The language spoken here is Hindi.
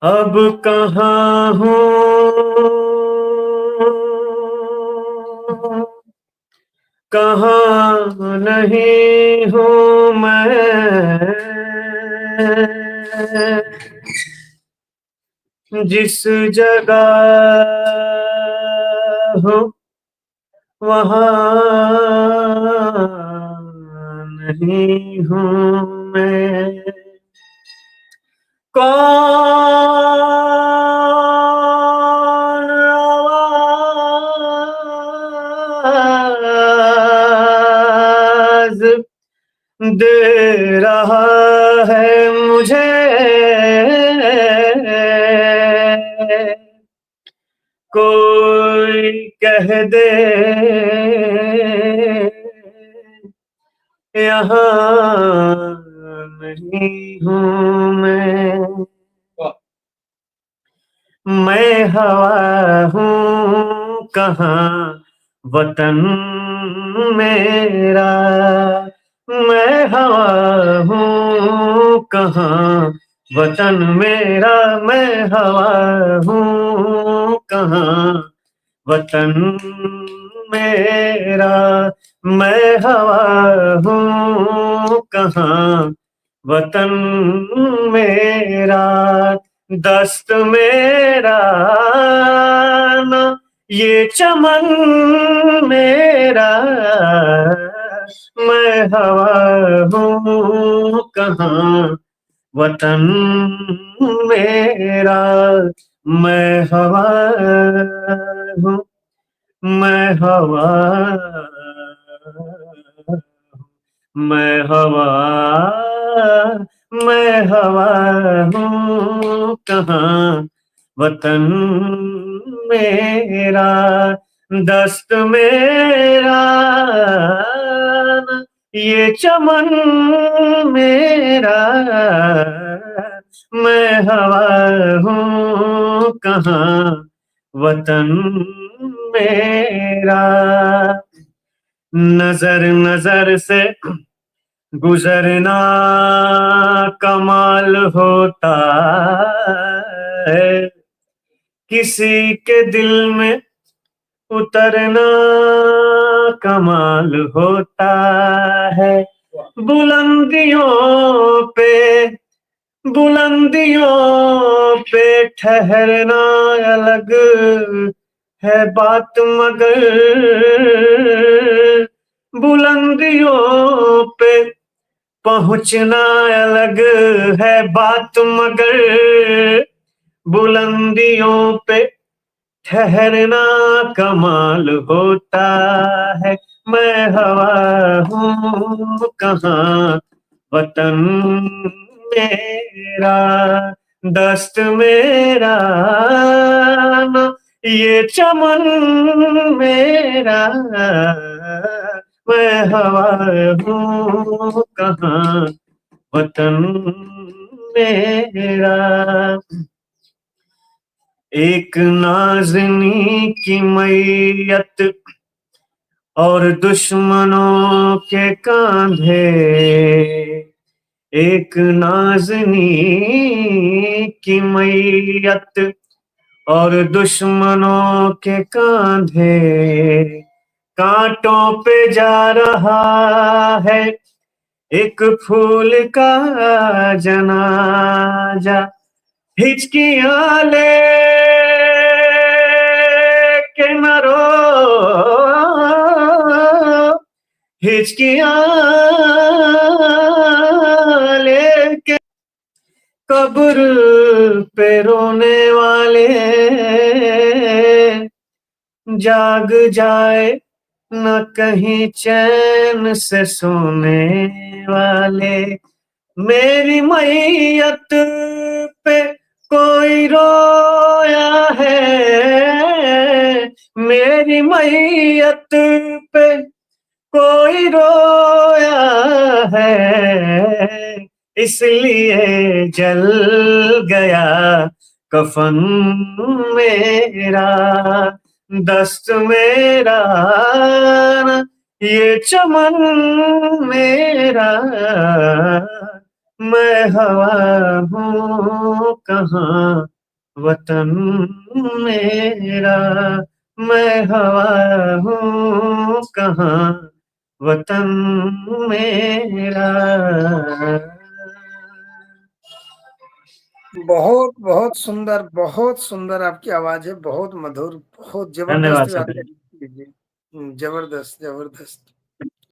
अब कहाँ हूँ, कहाँ नहीं हूँ मैं, जिस जगह हूँ वहाँ नहीं हूँ मैं। कौन आवाज़ दे रहा है मुझे, कोई कह दे यहाँ नहीं हूँ मैं हवा हूँ कहाँ वतन मेरा, मैं हवा हूँ कहाँ वतन मेरा, मैं हवा हूँ कहाँ वतन मेरा, मैं हवा हूँ कहाँ वतन मेरा। दस्त मेरा ना ये चमन मेरा, मैं हवा हूँ कहाँ वतन मेरा, मैं हवा हूँ, मैं हवा, मैं हवा, मैं हवा हूँ कहाँ वतन मेरा। दस्त मेरा न ये चमन मेरा, मैं हवा हूँ कहाँ वतन मेरा। नजर नजर से गुजरना कमाल होता है, किसी के दिल में उतरना कमाल होता है। बुलंदियों पे, बुलंदियों पे ठहरना अलग है बात, मगर बुलंदियों पे पहुंचना अलग है बात, मगर बुलंदियों पे ठहरना कमाल होता है। मैं हवा हूँ कहाँ वतन मेरा, दस्त मेरा ना ये चमन मेरा, मैं हवा हूँ कहाँ वतन मेरा। एक नाज़नी की मैयत और दुश्मनों के कांधे, एक नाज़नी की मैयत और दुश्मनों के कांधे, कांटों पे जा रहा है एक फूल का जनाजा। हिचकियां ले के न रो, हिचकियां लेके कब्र पे रोने वाले जाग जाए न कहीं चैन से सोने वाले। मेरी मैयत पे कोई रोया है मैयत पे कोई रोया है, इसलिए जल गया कफन मेरा। दस्त मेरा न ये चमन मेरा, मैं हवा हूँ कहाँ वतन मेरा, मैं हवा हूँ कहाँ वतन मेरा। बहुत बहुत सुंदर, बहुत सुंदर आपकी आवाज है, बहुत मधुर, बहुत जबरदस्त धन्यवाद गाते सर। हैं। जबरदस्त जबरदस्त।